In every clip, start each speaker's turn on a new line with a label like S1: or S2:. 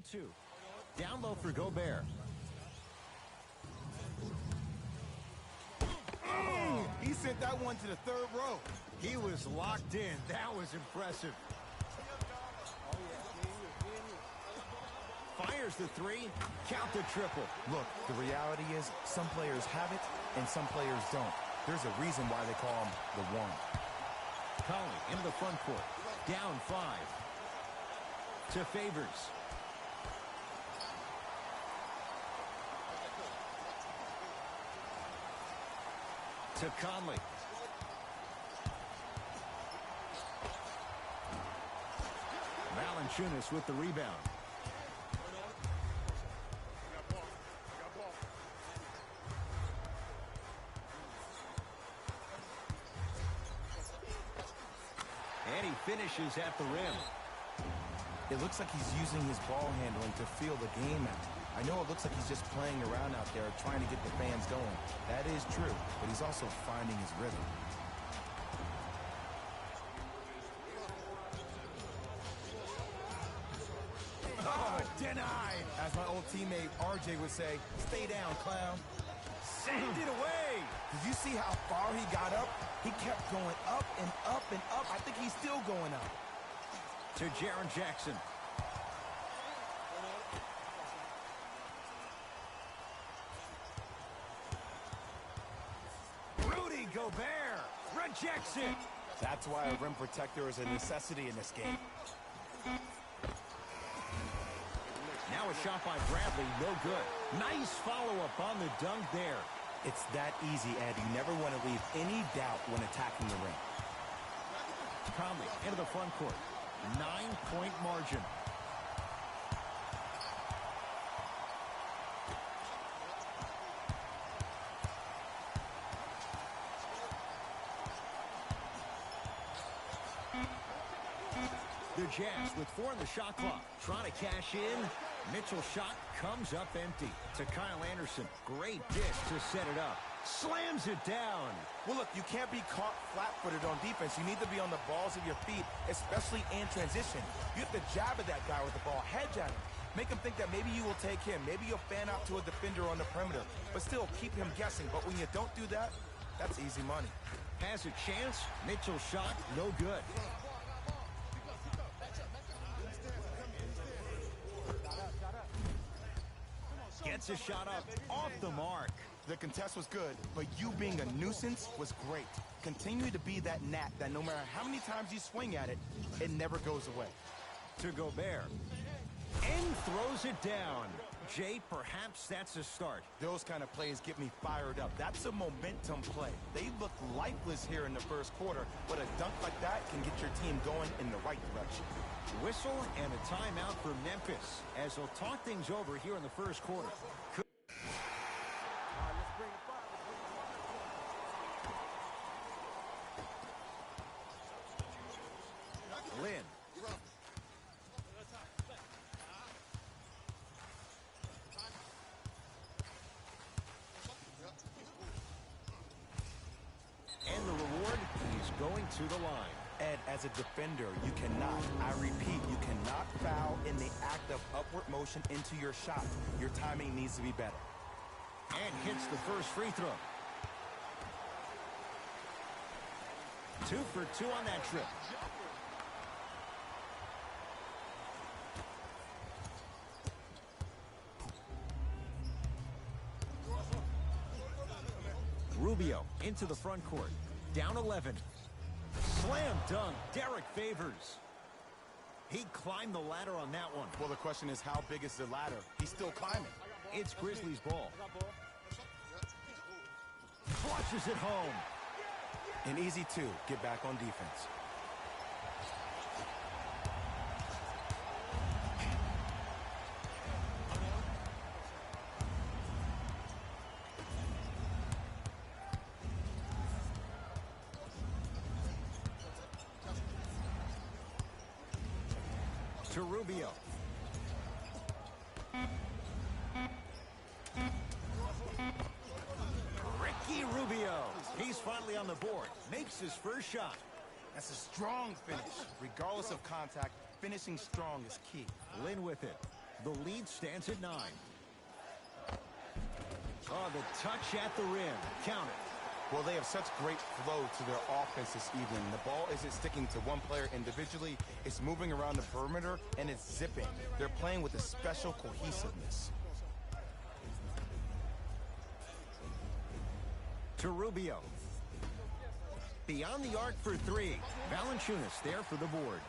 S1: Down 2. Down low for Gobert.
S2: He sent that one to the third row.
S1: He was locked in. That was impressive. Fires the three. Count the triple.
S3: Look, the reality is some players have it and some players don't. There's a reason why they call him the one.
S1: Conley into the front court. Down 5. To Favors. To Conley. Valanciunas with the rebound. And he finishes at the rim.
S3: It looks like he's using his ball handling to feel the game out. I know it looks like he's just playing around out there trying to get the fans going. That is true, but he's also finding his rhythm.
S2: Oh, denied. As my old teammate RJ would say, stay down, clown.
S1: Send it away.
S2: Did you see how far he got up? He kept going up and up and up. I think he's still going up.
S1: To Jaren Jackson. Rudy Gobert rejects it.
S3: That's why a rim protector is a necessity in this game.
S1: Now a shot by Bradley, no good. Nice follow-up on the dunk there.
S3: It's that easy, Ed. You never want to leave any doubt when attacking the rim.
S1: Conley into the front court. 9-point margin. The Jazz with 4 on the shot clock. Trying to cash in. Mitchell's shot comes up empty. To Kyle Anderson. Great dish to set it up. Slams it down.
S2: Well, look, you can't be caught flat-footed on defense. You need to be on the balls of your feet, especially in transition. You have to jab at that guy with the ball, hedge at him. Make him think that maybe you will take him. Maybe you'll fan out to a defender on the perimeter. But still, keep him guessing. But when you don't do that, that's easy money.
S1: Has a chance. Mitchell's shot, no good. Gets a shot up off the mark.
S2: The contest was good, but you being a nuisance was great. Continue to be that gnat that no matter how many times you swing at it, it never goes away.
S1: To Gobert. And throws it down. Jay, perhaps that's a start.
S2: Those kind of plays get me fired up. That's a momentum play. They looked lifeless here in the first quarter, but a dunk like that can get your team going in the right direction.
S1: Whistle and a timeout for Memphis as they'll talk things over here in the first quarter. Lynn. And the reward, he's going to the line.
S3: Ed, as a defender, you cannot, I repeat, you cannot foul in the act of upward motion into your shot. Your timing needs to be better.
S1: And hits the first free throw. 2 for 2 on that trip. Rubio into the front court. Down 11. Slam dunk, Derek Favors. He climbed the ladder on that one.
S2: Well, the question is, how big is the ladder? He's still climbing.
S1: It's Grizzlies ball. Flushes it home.
S3: An easy 2, get back on defense.
S1: To Rubio. Ricky Rubio. He's finally on the board. Makes his first shot.
S2: That's a strong finish. Regardless of contact, finishing strong is key.
S1: Lynn with it. The lead stands at 9. Oh, the touch at the rim. Count it.
S2: Well, they have such great flow to their offense this evening. The ball isn't sticking to one player individually. It's moving around the perimeter, and it's zipping. They're playing with a special cohesiveness.
S1: To Rubio. Beyond the arc for 3. Valanciunas there for the board.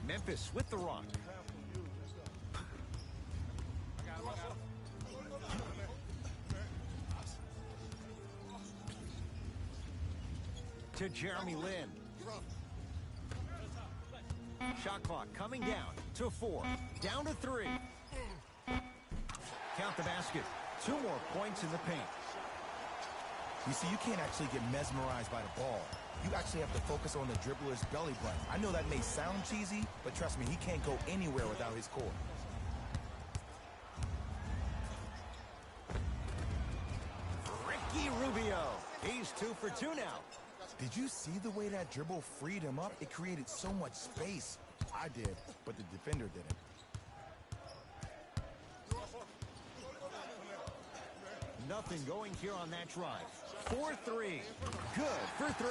S1: Memphis with the rock. To Jeremy Lin. Shot clock coming down to 4. Down to 3. Count the basket. 2 more points in the paint.
S2: You see, you can't actually get mesmerized by the ball. You actually have to focus on the dribbler's belly button. I know that may sound cheesy, but trust me, he can't go anywhere without his core.
S1: Ricky Rubio. He's 2 for 2 now.
S2: Did you see the way that dribble freed him up? It created so much space. I did, but the defender didn't.
S1: Nothing going here on that drive. 4-3. Good for 3.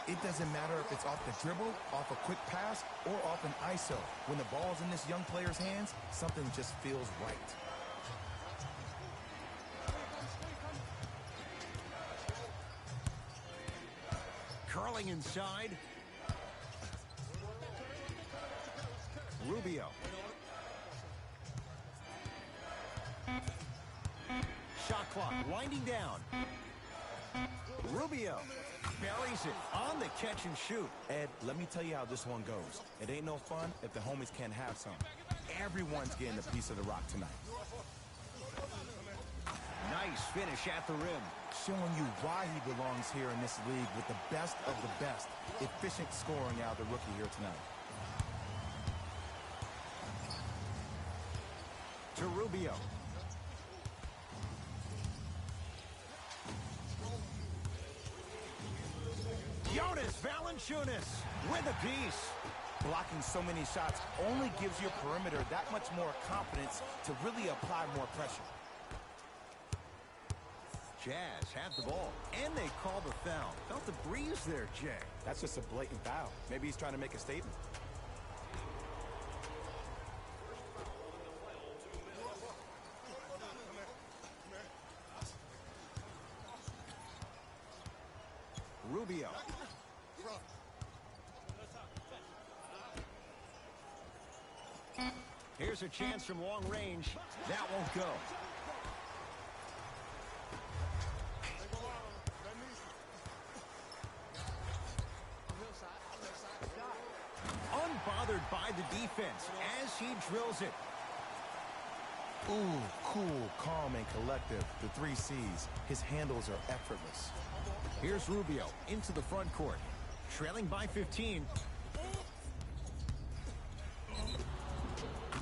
S2: It doesn't matter if it's off the dribble, off a quick pass, or off an ISO. When the ball's in this young player's hands, something just feels right.
S1: Curling inside. Rubio. Shot clock winding down. Rubio buries it on the catch and shoot.
S2: Ed, let me tell you how this one goes. It ain't no fun if the homies can't have some. Everyone's getting a piece of the rock tonight.
S1: Nice finish at the rim.
S2: Showing you why he belongs here in this league with the best of the best. Efficient scoring out of the rookie here tonight.
S1: To Rubio. Jonas Valanciunas with a piece.
S2: Blocking so many shots only gives your perimeter that much more confidence to really apply more pressure.
S1: Jazz have the ball, and they call the foul. Felt the breeze there, Jay.
S2: That's just a blatant foul. Maybe he's trying to make a statement.
S1: Rubio. Here's a chance from long range. That won't go. Unbothered by the defense as he drills it.
S2: Ooh, cool, calm, and collective. The 3 C's. His handles are effortless.
S1: Here's Rubio into the front court. Trailing by 15.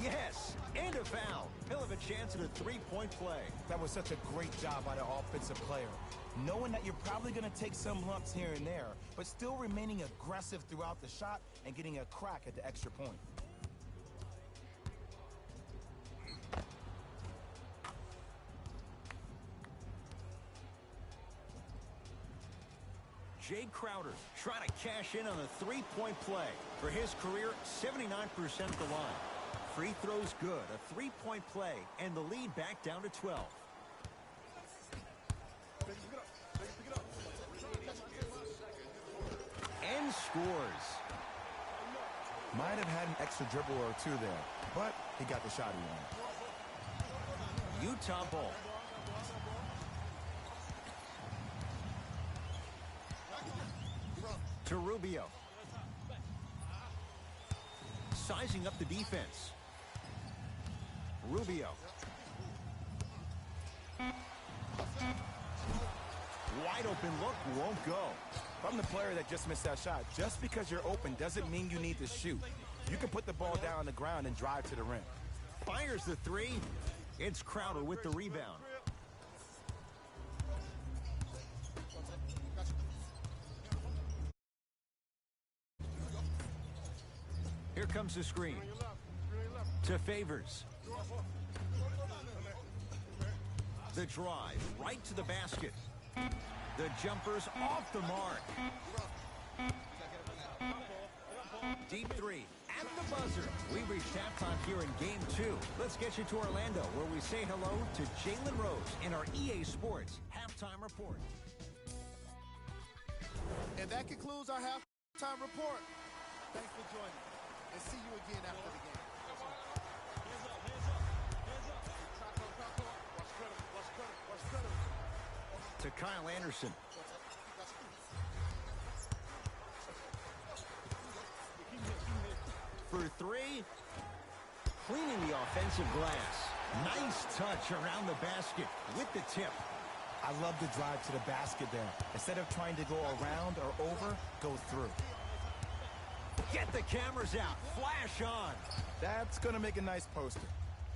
S1: Yes, and a foul. He'll have a chance at a 3-point play.
S2: That was such a great job by the offensive player. Knowing that you're probably going to take some lumps here and there, but still remaining aggressive throughout the shot and getting a crack at the extra point.
S1: Jay Crowder trying to cash in on a 3-point play. For his career, 79% of the line. Free throws good, a 3-point play, and the lead back down to 12. And scores.
S2: Might have had an extra dribble or 2 there, but he got the shot he wanted.
S1: Utah ball. To Rubio. Sizing up the defense. Rubio. Wide open look, won't go.
S2: If I'm the player that just missed that shot, just because you're open doesn't mean you need to shoot. You can put the ball down on the ground and drive to the rim.
S1: Fires the 3. It's Crowder with the rebound. Here comes the screen. to Favors. The drive right to the basket. The jumper's off the mark. Deep three at the buzzer. We've reached halftime here in game 2. Let's get you to Orlando, where we say hello to Jalen Rose in our EA Sports halftime report.
S4: And that concludes our halftime report. Thanks for joining, and see you again after the game.
S1: To Kyle Anderson. For three. Cleaning the offensive glass. Nice touch around the basket with the tip.
S3: I love the drive to the basket there. Instead of trying to go around or over, go through.
S1: Get the cameras out. Flash on.
S3: That's going to make a nice poster.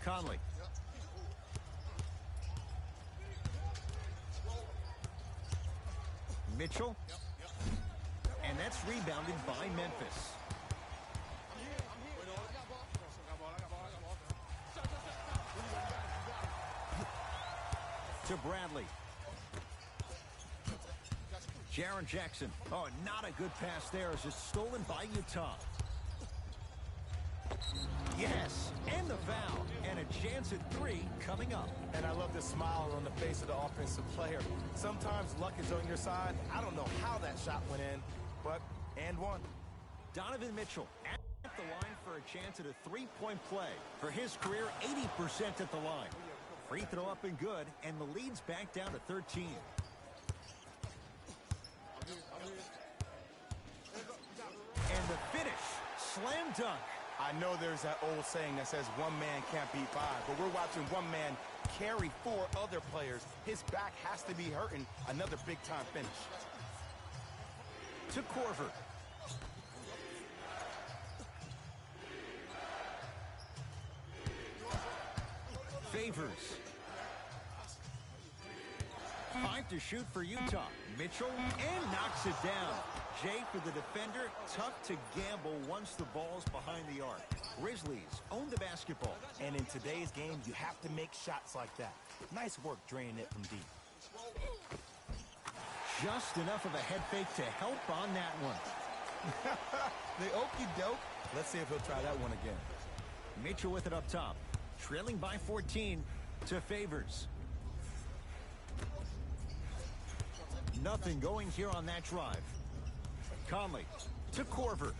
S1: Conley. Mitchell. And that's rebounded by Memphis. To Bradley. Jaren Jackson. Oh, not a good pass there as it's stolen by Utah. Yes, and the foul. And a chance at 3 coming up.
S3: And I love the smile on the face of the offensive player. Sometimes luck is on your side. I don't know how that shot went in, but and one.
S1: Donovan Mitchell at the line for a chance at a 3-point play. For his career, 80% at the line. Free throw up and good, and the lead's back down to 13. And the finish, slam dunk.
S3: I know there's that old saying that says one man can't beat 5, but we're watching one man carry 4 other players. His back has to be hurting. Another big-time finish.
S1: To Korver. Favors. 5 to shoot for Utah. Mitchell and knocks it down. Jay for the defender. Tough to gamble once the ball's behind the arc. Grizzlies own the basketball.
S3: And in today's game, you have to make shots like that. Nice work draining it from deep.
S1: Just enough of a head fake to help on that one.
S3: The okey doke. Let's see if he'll try that one again.
S1: Mitchell with it up top. Trailing by 14 to Favors. Nothing going here on that drive. Conley to Korver.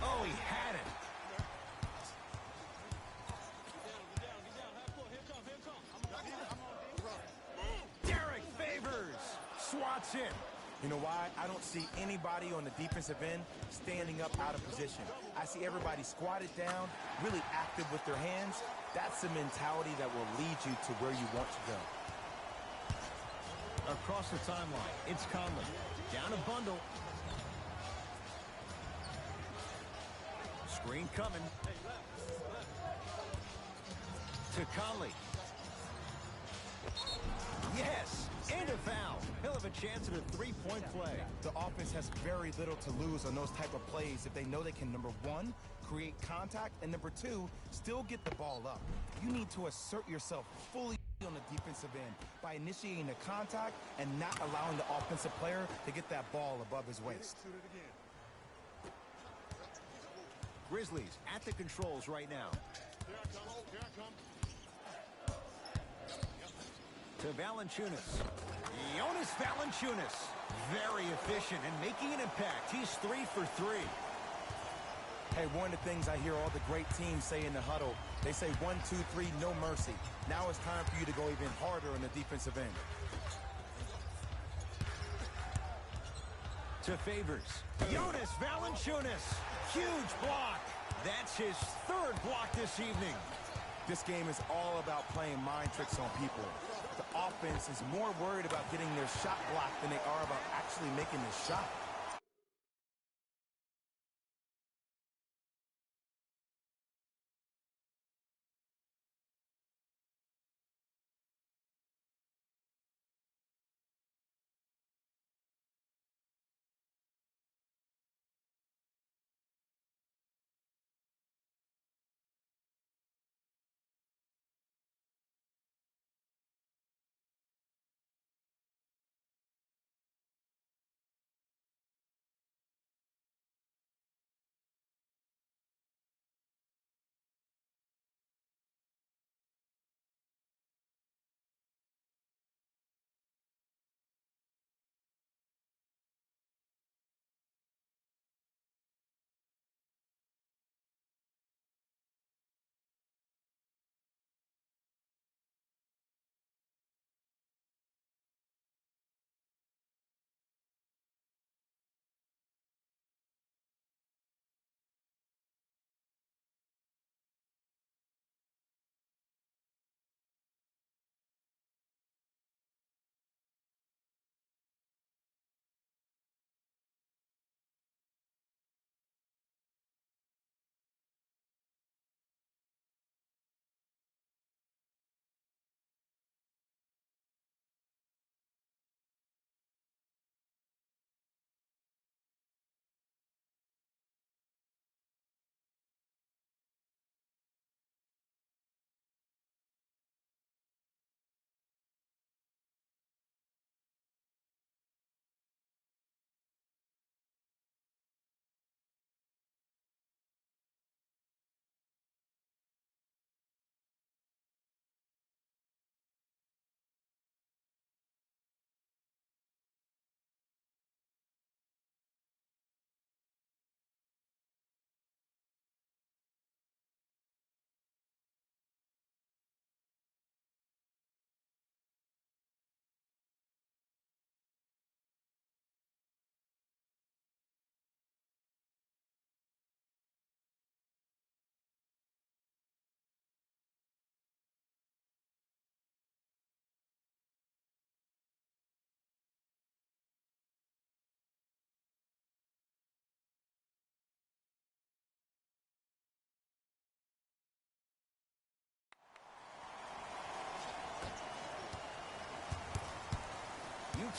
S1: Oh, he had it. Derek Favors swats in.
S3: You know why? I don't see anybody on the defensive end standing up out of position. I see everybody squatted down, really active with their hands. That's the mentality that will lead you to where you want to go.
S1: Across the timeline, it's Conley. Down a bundle. Screen coming. To Conley. Yes, and a foul. He'll have a chance at a 3-point play.
S3: The offense has very little to lose on those type of plays if they know they can, number 1, create contact, and number 2, still get the ball up. You need to assert yourself fully on the defensive end by initiating the contact and not allowing the offensive player to get that ball above his waist.
S1: Grizzlies at the controls right now. To Valanciunas. Jonas Valanciunas. Very efficient and making an impact. He's 3 for 3.
S3: Hey, one of the things I hear all the great teams say in the huddle, they say 1, 2, 3, no mercy. Now it's time for you to go even harder on the defensive end.
S1: To Favors. Jonas Valanciunas. Huge block. That's his 3rd block this evening.
S3: This game is all about playing mind tricks on people. The offense is more worried about getting their shot blocked than they are about actually making the shot.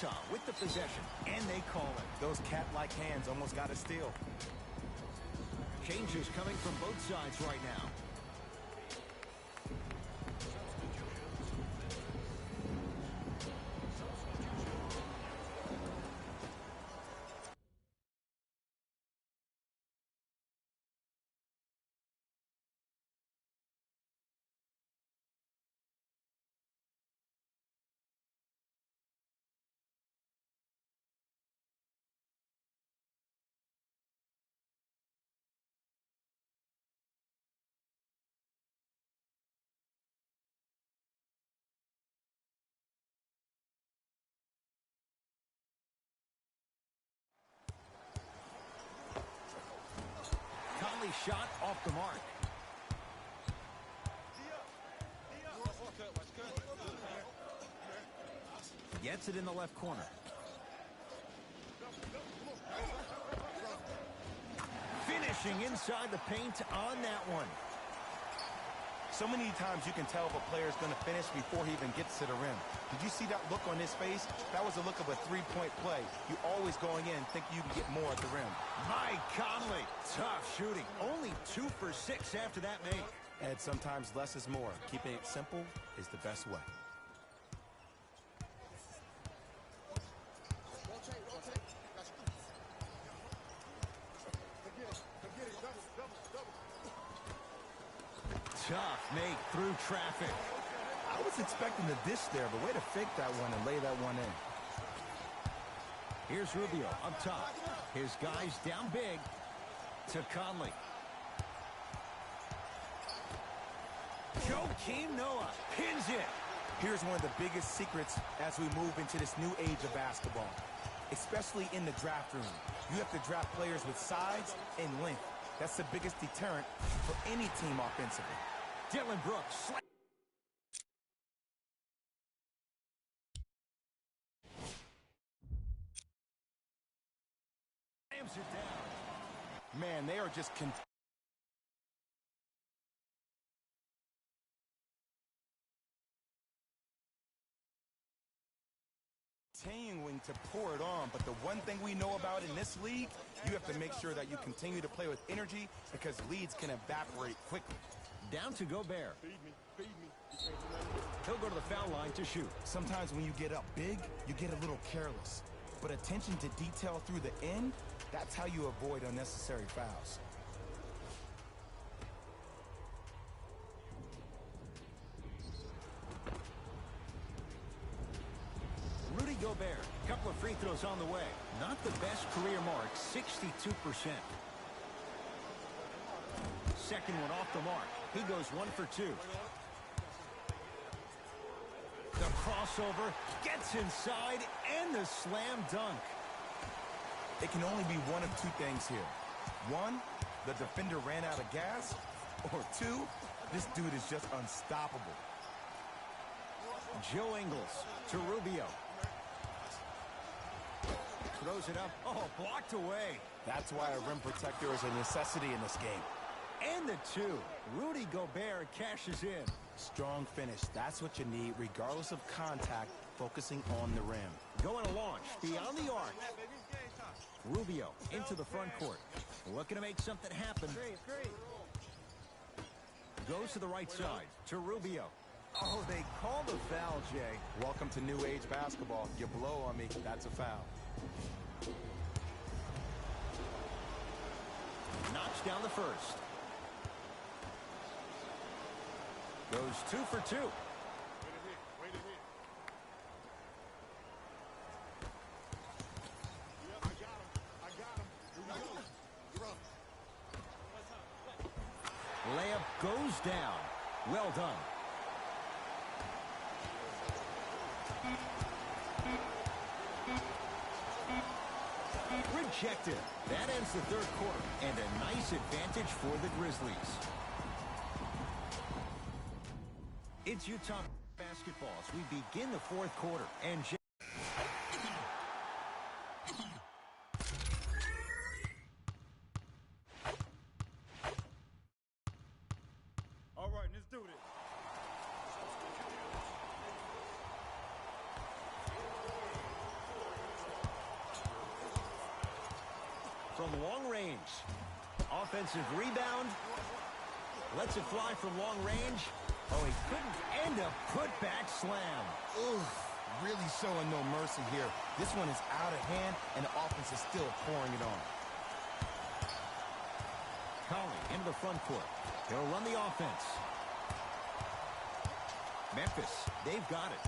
S1: Utah with the possession, and they call it.
S3: Those cat-like hands almost got a steal.
S1: Changes coming from both sides right now. Shot off the mark. Gets it in the left corner. Finishing inside the paint on that one.
S3: So many times you can tell if a player's going to finish before he even gets to the rim. Did you see that look on his face? That was a look of a three-point play. You always going in think you can get more at the rim.
S1: Mike Conley, tough shooting. Only 2 for 6 after that make.
S3: And sometimes less is more. Keeping it simple is the best way.
S1: Tough make through traffic.
S3: I was expecting the dish there, but way to fake that one and lay that one in.
S1: Here's Rubio up top. His guys down big to Conley. Joakim Noah pins it.
S3: Here's one of the biggest secrets as we move into this new age of basketball, especially in the draft room. You have to draft players with size and length. That's the biggest deterrent for any team offensively.
S1: Dillon Brooks. Slams it down.
S3: Man, they are just continuing to pour it on, but the one thing we know about in this league, you have to make sure that you continue to play with energy because leads can evaporate quickly.
S1: Down to Gobert. He'll go to the foul line to shoot.
S3: Sometimes when you get up big, you get a little careless. But attention to detail through the end, that's how you avoid unnecessary fouls.
S1: Rudy Gobert, couple of free throws on the way. Not the best career mark, 62%. Second one off the mark. He goes 1 for 2. The crossover gets inside and the slam dunk.
S3: It can only be one of two things here. One, the defender ran out of gas. Or two, this dude is just unstoppable.
S1: Joe Ingles to Rubio. Throws it up. Oh, blocked away.
S3: That's why a rim protector is a necessity in this game.
S1: And the 2. Rudy Gobert cashes in.
S3: Strong finish. That's what you need, regardless of contact, focusing on the rim.
S1: Going to launch beyond the arc. Rubio into the front court. Looking to make something happen. Goes to the right side to Rubio. Oh, they called a foul, Jay.
S3: Welcome to new age basketball. You blow on me, that's a foul.
S1: Knocks down the first. Goes 2 for 2. Layup goes down. Well done. Rejected. That ends the third quarter, and a nice advantage for the Grizzlies. It's Utah basketball as we begin the fourth quarter. And
S4: all right, let's do this.
S1: from long range. Offensive rebound. Lets it fly from long range. Oh, he couldn't end a putback slam.
S3: Ooh, really showing no mercy here. This one is out of hand, and the offense is still pouring it on.
S1: Conley into the front court. He'll run the offense. Memphis, they've got it.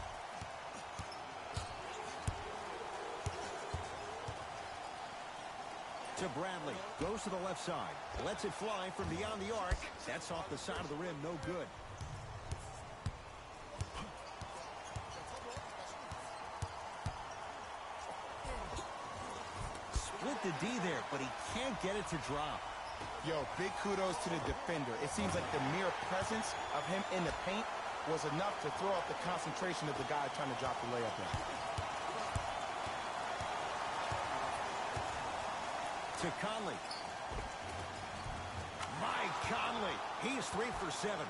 S1: To Bradley, goes to the left side. Lets it fly from beyond the arc. That's off the side of the rim, no good. Split the D there, but he can't get it to drop.
S3: Yo, big kudos to the defender. It seems like the mere presence of him in the paint was enough to throw off the concentration of the guy trying to drop the layup in.
S1: To Conley. Mike Conley. He's 3 for 7.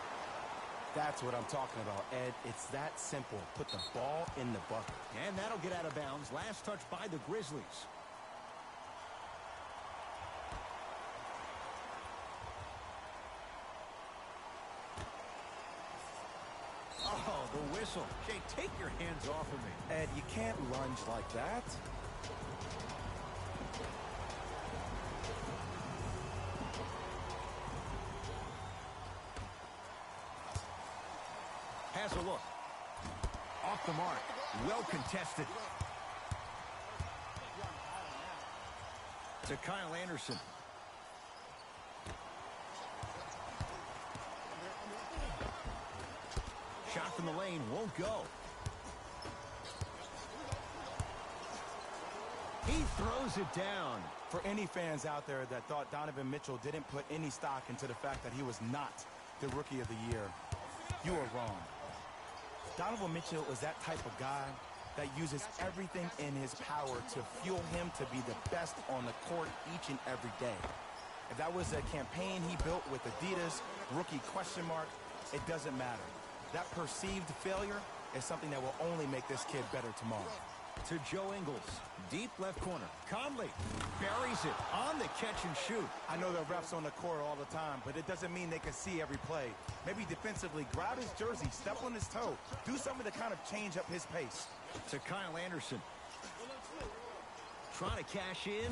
S3: That's what I'm talking about, Ed. It's that simple. Put the ball in the bucket.
S1: And that'll get out of bounds. Last touch by the Grizzlies. Oh, the whistle. Jay, take your hands off of me.
S3: Ed, you can't lunge like that.
S1: Has a look. Off the mark. Well contested. To Kyle Anderson. Shot from the lane won't go. He throws it down.
S3: For any fans out there that thought Donovan Mitchell didn't put any stock into the fact that he was not the Rookie of the Year, you are wrong. Donovan Mitchell is that type of guy that uses everything in his power to fuel him to be the best on the court each and every day. If that was a campaign he built with Adidas, rookie question mark, it doesn't matter. That perceived failure is something that will only make this kid better tomorrow.
S1: To Joe Ingles. Deep left corner. Conley buries it on the catch and shoot.
S3: I know the refs on the court all the time, but it doesn't mean they can see every play. Maybe defensively, grab his jersey, step on his toe, do something to kind of change up his pace.
S1: To Kyle Anderson. Trying to cash in.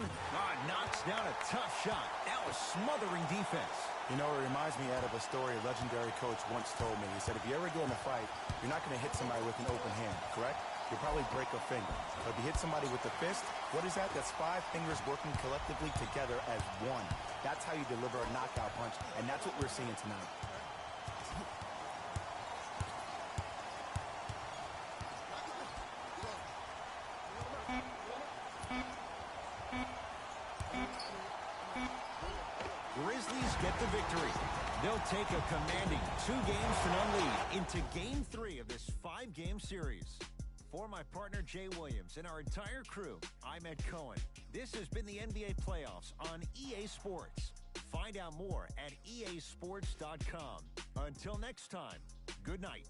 S1: Knocks down a tough shot. That was smothering defense.
S3: You know, it reminds me, Ed, of a story a legendary coach once told me. He said, if you ever get in a fight, you're not going to hit somebody with an open hand, correct? You'll probably break a finger. But if you hit somebody with the fist, what is that? That's 5 fingers working collectively together as one. That's how you deliver a knockout punch, and that's what we're seeing tonight.
S1: Grizzlies get the victory. They'll take a commanding 2-0 lead into Game 3 of this 5-game series. For my partner, Jay Williams, and our entire crew, I'm Ed Cohen. This has been the NBA Playoffs on EA Sports. Find out more at easports.com. Until next time, good night.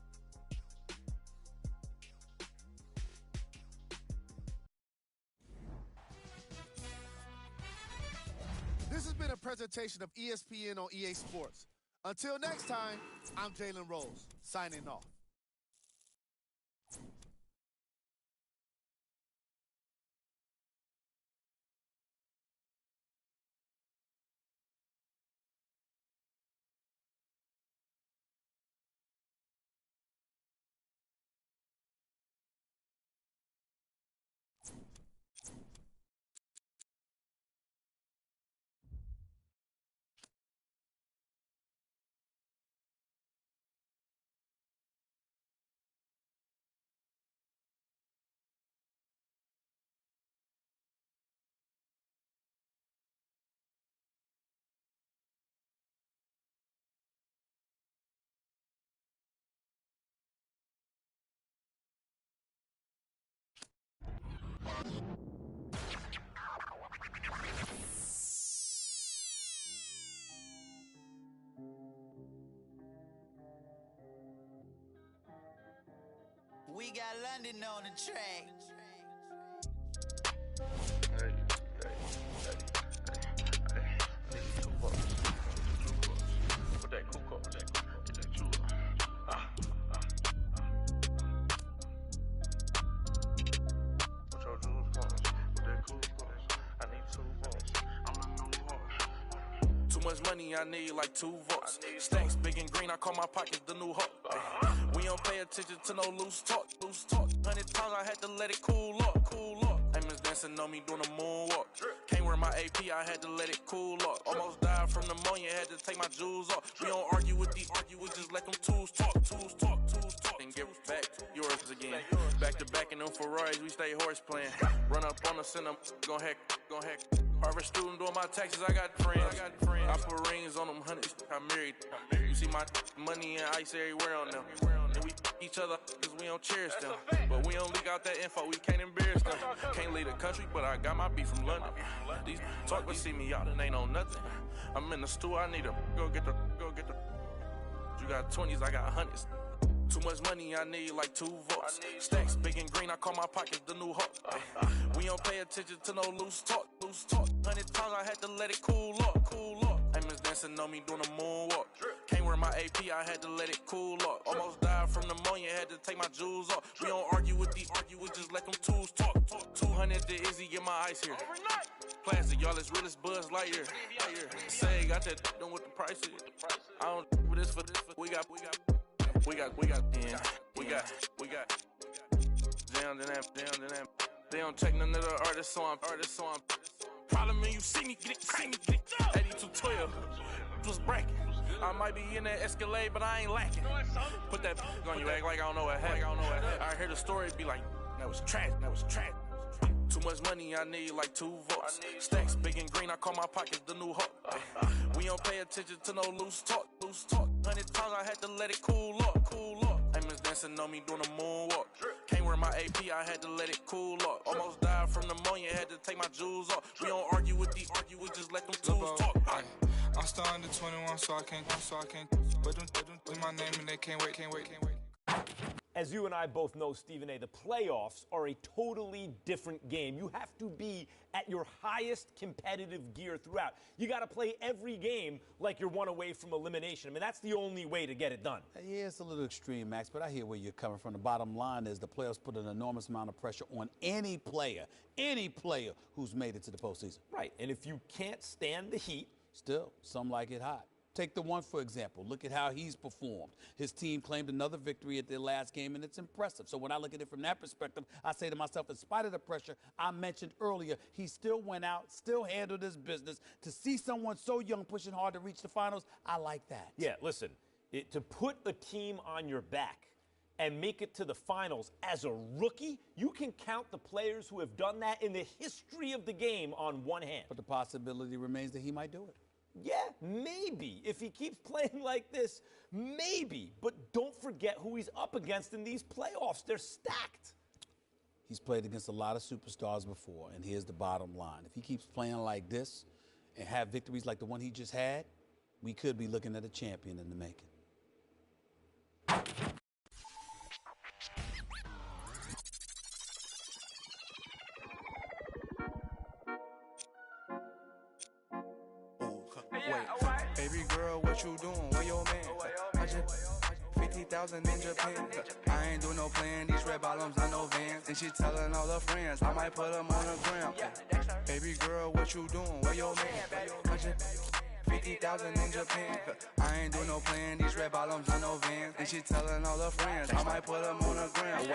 S4: This has been a presentation of ESPN on EA Sports. Until next time, I'm Jalen Rose, signing off.
S5: We got London on the track.
S6: Hey. Too much money, I need like 2 votes. Stacks big and green, I call my pockets the new Hulk. We don't pay attention to no loose talk. 100 times I had to let it cool up. Amos dancing on me doing a moonwalk. Can't wear my AP, I had to let it cool up. Almost died from pneumonia, had to take my jewels off. We don't argue with these we just let them tools talk. And get back yours again. Back to back in them Ferraris, we stay horse playing. Run up on us and I'm gon' heck. Harvard student doing my taxes, I got friends. I put rings on them hundreds, I'm married. You see my money and ice everywhere on them. And we each other cause we don't cherish them. But we don't leak out that info, we can't embarrass them. Can't leave the country, but I got my beef from London. These talk but see me out and ain't on nothing. I'm in the stew, I need to go get the. You got 20s, I got hundreds. Too much money, I need like 2 votes. Stacks big and green, I call my pockets the new Hulk. We don't pay attention to no loose talk. 100 times I had to let it cool up. Amos dancing on me doing a moonwalk. Can't wear my AP, I had to let it cool up. Almost died from pneumonia, had to take my jewels off. We don't argue with these we just let them tools talk. 200 to Izzy, get my ice here. Plastic, y'all as real as Buzz Lightyear. Say, got that done with the price is. I don't with this for this. We got. Down to that. They don't check none of the artists, so I'm. Problem is you see me get 8212. Was bracket. I might be in that Escalade, but I ain't lacking. Put that on you, act like I don't know what happened. I hear the story, be like, that was trash. Too much money, I need like 2 votes. Stacks big and green, I call my pockets the new Hulk. We don't pay attention to no loose talk. 100 times I had to let it cool up. Amos dancing on me doing a moonwalk. Can't wear my AP, I had to let it cool up. Almost died from pneumonia, had to take my jewels off. We don't argue with these we just let them tools talk.
S7: I'm still under 21, so I can't. But them my name and they can't wait.
S8: As you and I both know, Stephen A., the playoffs are a totally different game. You have to be at your highest competitive gear throughout. You got to play every game like you're one away from elimination. I mean, that's the only way to get it done.
S9: Yeah, it's a little extreme, Max, but I hear where you're coming from. The bottom line is the playoffs put an enormous amount of pressure on any player who's made it to the postseason.
S8: Right, and if you can't stand the heat,
S9: still, some like it hot. Take the one, for example. Look at how he's performed. His team claimed another victory at their last game, and it's impressive. So when I look at it from that perspective, I say to myself, in spite of the pressure I mentioned earlier, he still went out, still handled his business. To see someone so young pushing hard to reach the finals, I like that.
S8: Yeah, listen, to put a team on your back and make it to the finals as a rookie, you can count the players who have done that in the history of the game on one hand.
S9: But the possibility remains that he might do it.
S8: Yeah, maybe. If he keeps playing like this, maybe. But don't forget who he's up against in these playoffs. They're stacked.
S9: He's played against a lot of superstars before, and here's the bottom line. If he keeps playing like this and have victories like the one he just had, we could be looking at a champion in the making.
S3: Baby girl, what you doing? Where your man? I just 50,000 in Japan. I ain't do no plan. These red bottoms, I know Vans. And she telling all her friends, I might put them on the gram. Baby girl, what you doing? Where your man? I just 50,000 in Japan. I ain't do no plan. These red bottoms, I know Vans. And she telling all her friends, I might put them on the gram.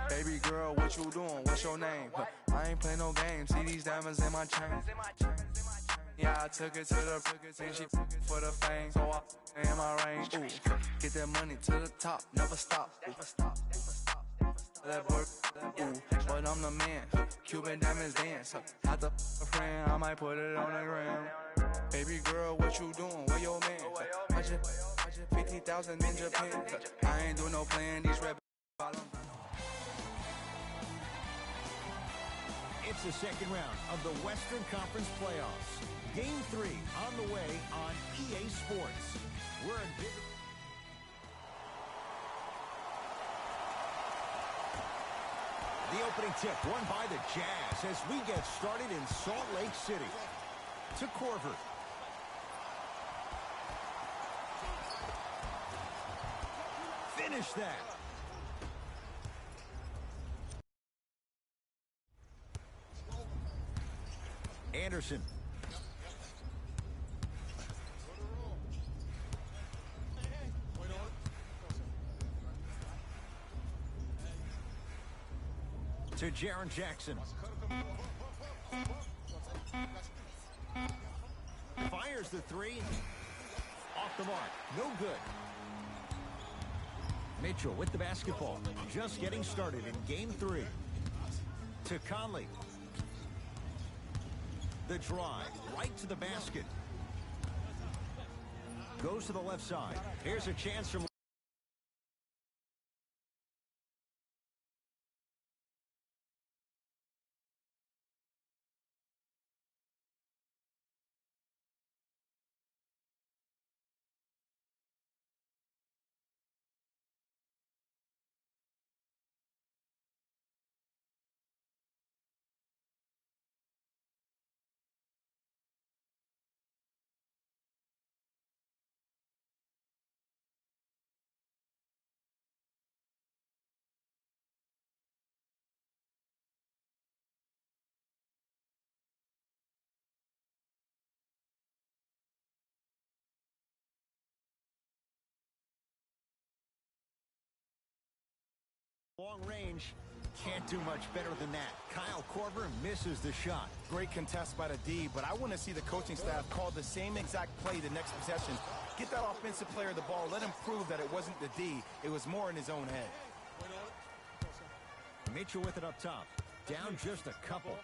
S3: Baby girl, what you doing? What's your name? I ain't play no games. See these diamonds in my chain. Yeah, I took it to the and she for the fame, so I in my range. Ooh, get that money to the top, never stop. That work, ooh, but I'm the man. Cuban diamonds dance. Had the friend, I might put it on the gram. Baby girl, what you doing? Where your man? I just 50,000 in Japan. I ain't do no plan. These red bottoms.
S1: It's the second round of the Western Conference Playoffs. Game 3 on the way on EA Sports. We're in big... The opening tip won by the Jazz as we get started in Salt Lake City. To Korver. Finish that. Anderson. to Jaren Jackson. Fires the three. Off the mark. No good. Mitchell with the basketball. Just getting started in game 3. To Conley. The drive. Right to the basket. Goes to the left side. Here's a chance from... Long range, can't do much better than that. Kyle Korver misses the shot.
S2: Great contest by the D, but I want to see the coaching staff call the same exact play the next possession. Get that offensive player the ball. Let him prove that it wasn't the D. It was more in his own head.
S1: Mitchell with it up top. Down just a couple.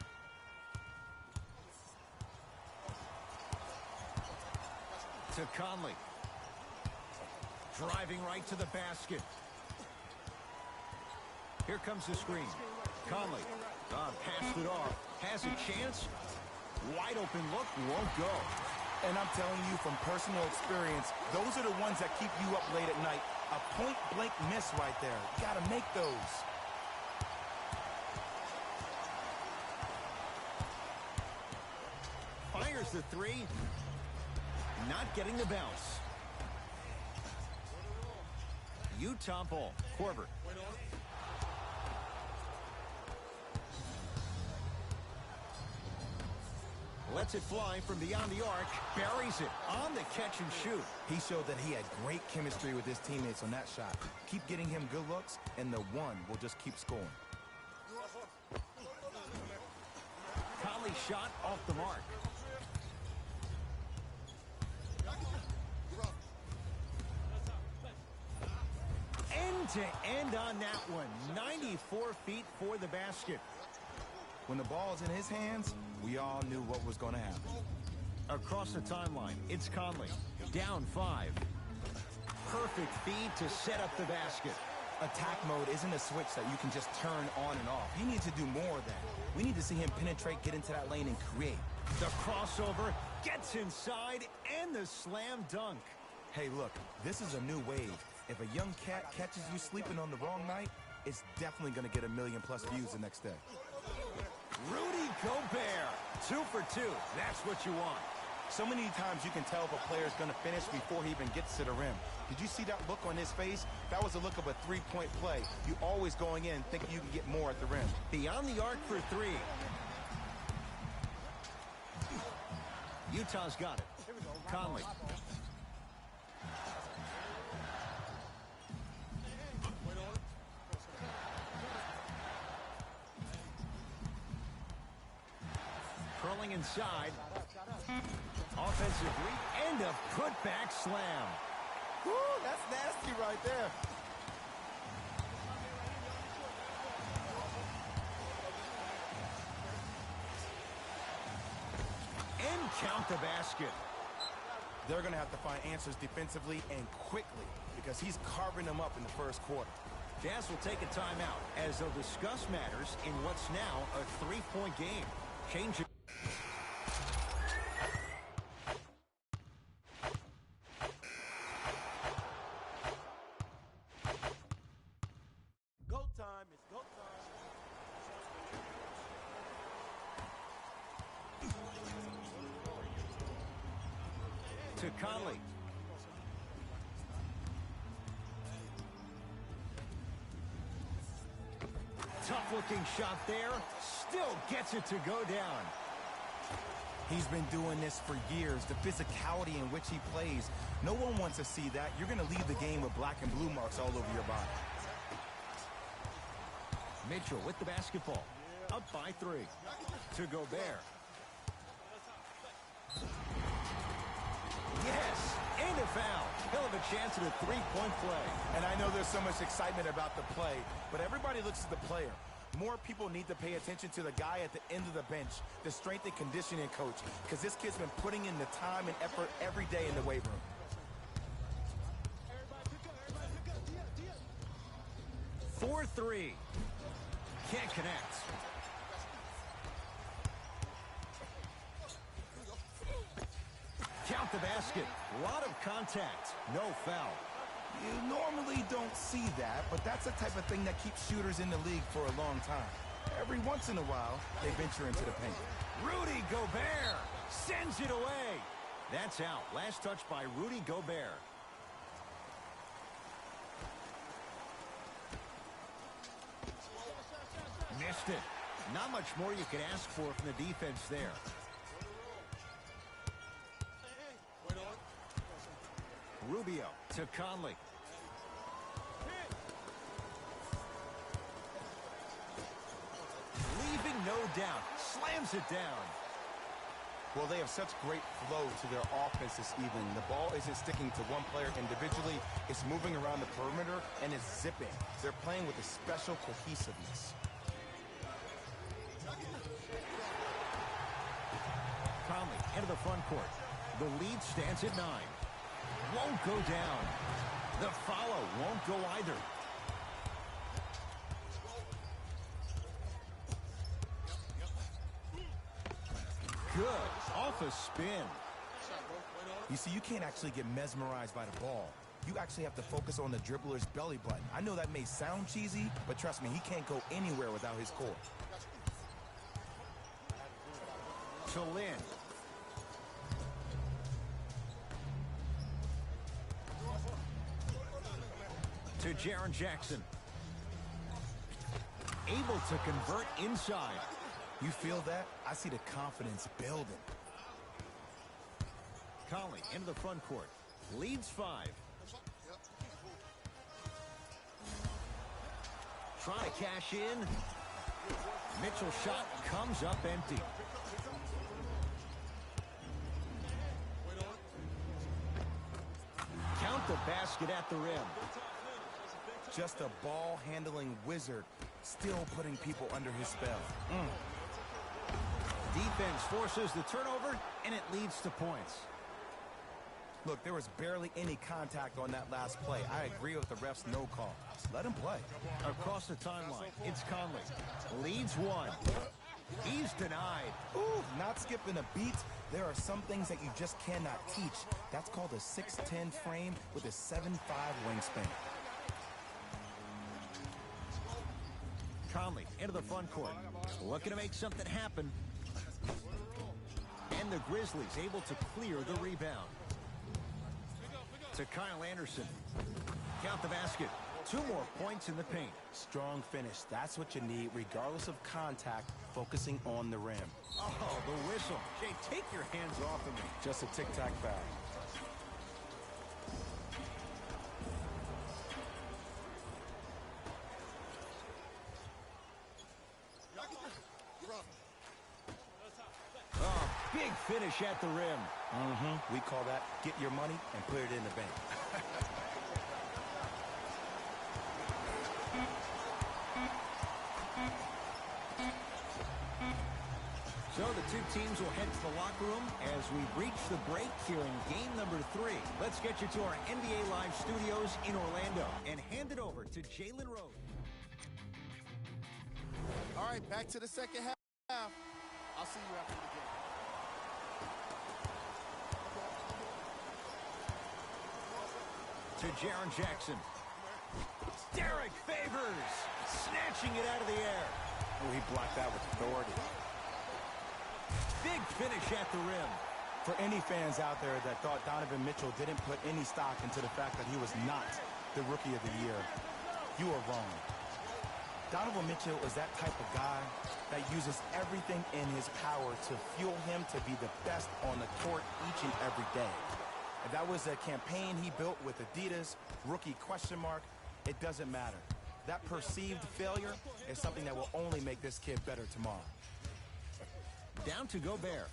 S1: To Conley. Driving right to the basket. Here comes the screen. Conley passed it off. Has a chance. Wide open look. Won't go.
S2: And I'm telling you from personal experience, those are the ones that keep you up late at night. A point-blank miss right there. You got to make those.
S1: Fires the three. Not getting the bounce. Utah ball. Korver. Lets it fly from beyond the arc. Buries it on the catch and shoot.
S2: He showed that he had great chemistry with his teammates on that shot. Keep getting him good looks, and the one will just keep scoring.
S1: Conley shot off the mark. End to end on that one. 94 feet for the basket.
S2: When the ball's in his hands, we all knew what was going to happen.
S1: Across the timeline, it's Conley. Down 5. Perfect feed to set up the basket.
S2: Attack mode isn't a switch that you can just turn on and off. He needs to do more of that. We need to see him penetrate, get into that lane, and create.
S1: The crossover gets inside, and the slam dunk.
S2: Hey, look, this is a new wave. If a young cat catches you sleeping on the wrong night, it's definitely going to get 1 million+ views the next day.
S1: Rudy Gobert, 2 for 2. That's what you want.
S2: So many times you can tell if a player's going to finish before he even gets to the rim. Did you see that look on his face? That was a look of a three-point play. You always going in thinking you can get more at the rim.
S1: Beyond the arc for 3. Utah's got it. Conley. Curling inside. Offensive read and a putback slam.
S2: Woo, that's nasty right there.
S1: And count the basket.
S2: They're going to have to find answers defensively and quickly because he's carving them up in the first quarter.
S1: Jazz will take a timeout as they'll discuss matters in what's now a 3-point game. Change it.
S2: Go time. It's go time.
S1: To Conley. Tough-looking shot there. Still gets it to go down.
S2: He's been doing this for years, the physicality in which he plays. No one wants to see that. You're going to leave the game with black and blue marks all over your body.
S1: Mitchell with the basketball. Up by 3. To Gobert. Yes, and a foul. He'll have a chance at a three-point play.
S2: And I know there's so much excitement about the play, but everybody looks at the player. More people need to pay attention to the guy at the end of the bench, the strength and conditioning coach, because this kid's been putting in the time and effort every day in the weight room.
S1: For 3. Can't connect. Count the basket. A lot of contact. No foul.
S2: You normally don't see that, but that's the type of thing that keeps shooters in the league for a long time. Every once in a while, they venture into the paint.
S1: Rudy Gobert sends it away. That's out. Last touch by Rudy Gobert. Missed it. Not much more you can ask for from the defense there. Rubio to Conley. Leaving no doubt. Slams it down.
S2: Well, they have such great flow to their offense this evening. The ball isn't sticking to one player individually. It's moving around the perimeter, and it's zipping. They're playing with a special cohesiveness.
S1: Conley into the front court. The lead stands at 9. Won't go down. The follow won't go either. Good. Off a spin.
S2: You see, you can't actually get mesmerized by the ball. You actually have to focus on the dribbler's belly button. I know that may sound cheesy, but trust me, he can't go anywhere without his core.
S1: To Lin. To Jaren Jackson. Able to convert inside.
S2: You feel that? I see the confidence building.
S1: Conley into the front court. Leads 5. Trying to cash in. Mitchell shot comes up empty. Count the basket at the rim.
S2: Just a ball-handling wizard, still putting people under his spell.
S1: Defense forces the turnover, and it leads to points.
S2: Look, there was barely any contact on that last play. I agree with the ref's no call. Let him play.
S1: Across the timeline, it's Conley. Leads 1. He's denied.
S2: Ooh, not skipping a beat. There are some things that you just cannot teach. That's called a 6'10 frame with a 7'5 wingspan.
S1: Conley into the front court. Looking to make something happen. And the Grizzlies able to clear the rebound. To Kyle Anderson. Count the basket. 2 more points in the paint.
S2: Strong finish. That's what you need, regardless of contact, focusing on the rim.
S1: Oh, the whistle. Jay, take your hands off of me.
S2: Just a tic-tac foul.
S1: Oh, big finish at the rim.
S2: We call that get your money and put it in the bank.
S1: So the two teams will head to the locker room as we reach the break here in game number 3. Let's get you to our NBA Live studios in Orlando and hand it over to Jalen Rose.
S4: All right, back to the second half. I'll see you after the game.
S1: To Jaren Jackson. Derek Favors snatching it out of the air.
S2: Oh, he blocked that with authority.
S1: Big finish at the rim.
S2: For any fans out there that thought Donovan Mitchell didn't put any stock into the fact that he was not the Rookie of the Year, you are wrong. Donovan Mitchell is that type of guy that uses everything in his power to fuel him to be the best on the court each and every day. If that was a campaign he built with Adidas, rookie question mark, it doesn't matter.
S3: That perceived failure is something that will only make this kid better tomorrow.
S1: Down to Gobert.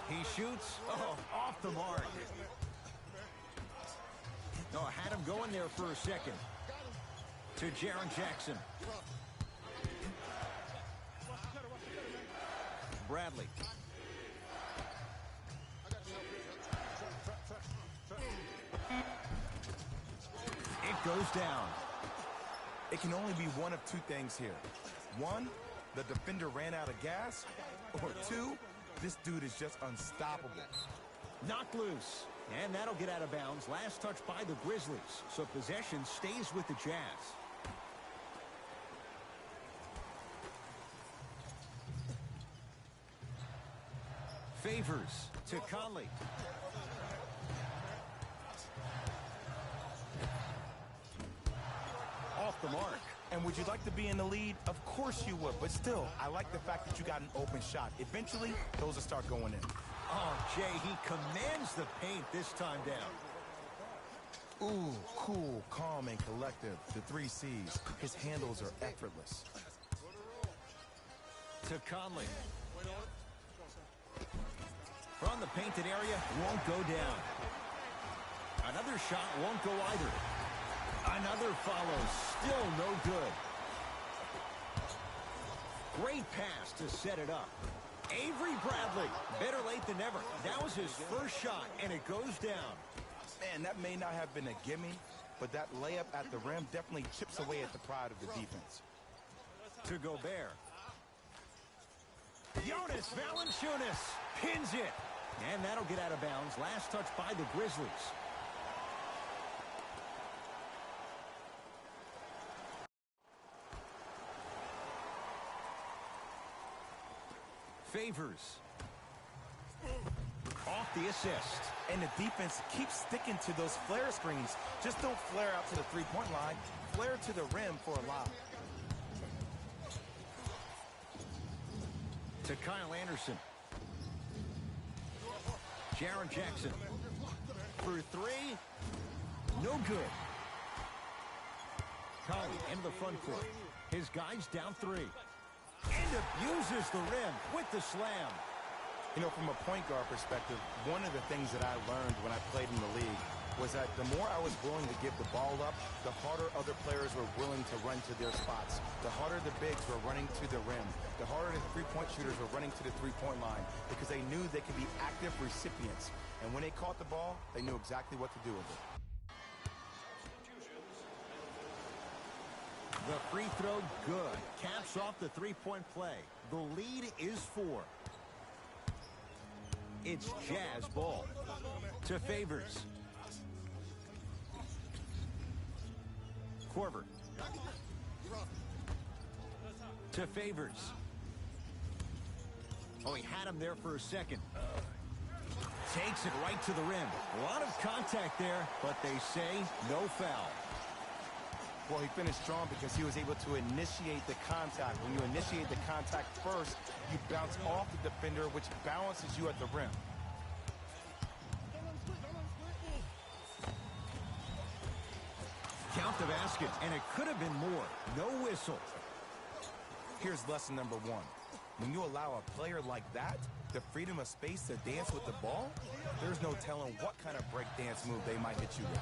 S1: He shoots. Oh, off the mark. No, had him going there for a second. To Jaren Jackson. Bradley. It goes down.
S3: It can only be one of two things here. One, the defender ran out of gas. Or two, this dude is just unstoppable.
S1: Knocked loose. And that'll get out of bounds. Last touch by the Grizzlies. So possession stays with the Jazz. Favors to Conley. Off the mark.
S3: And would you like to be in the lead? Of course you would, but still, I like the fact that you got an open shot. Eventually, those will start going in.
S1: Oh, Jay, he commands the paint this time down.
S3: Ooh, cool, calm, and collective. The 3 C's. His handles are effortless.
S1: To Conley. From the painted area, won't go down. Another shot won't go either. Another follows, still no good. Great pass to set it up. Avery Bradley, better late than never. That was his first shot, and it goes down.
S3: Man, that may not have been a gimme, but that layup at the rim definitely chips away at the pride of the defense.
S1: To Gobert. Jonas Valanciunas pins it. And that'll get out of bounds. Last touch by the Grizzlies. Favors. Off the assist.
S3: And the defense keeps sticking to those flare screens. Just don't flare out to the three-point line. Flare to the rim for a lob.
S1: To Kyle Anderson. Jaren Jackson. For 3. No good. Conley into the front court. His guys down 3. And abuses the rim with the slam.
S3: You know, from a point guard perspective, one of the things that I learned when I played in the league was that the more I was willing to give the ball up, the harder other players were willing to run to their spots. The harder the bigs were running to the rim. The harder the three-point shooters were running to the three-point line because they knew they could be active recipients. And when they caught the ball, they knew exactly what to do with it.
S1: The free throw, good. Caps off the three-point play. The lead is 4. It's Jazz ball. To Favors. Korver. To Favors. Oh, he had him there for a second. Takes it right to the rim. A lot of contact there, but they say no foul.
S3: Well, he finished strong because he was able to initiate the contact. When you initiate the contact first, you bounce off the defender, which balances you at the rim.
S1: Count the basket, and it could have been more. No whistle.
S3: Here's lesson number 1. When you allow a player like that the freedom of space to dance with the ball, there's no telling what kind of break dance move they might hit you with.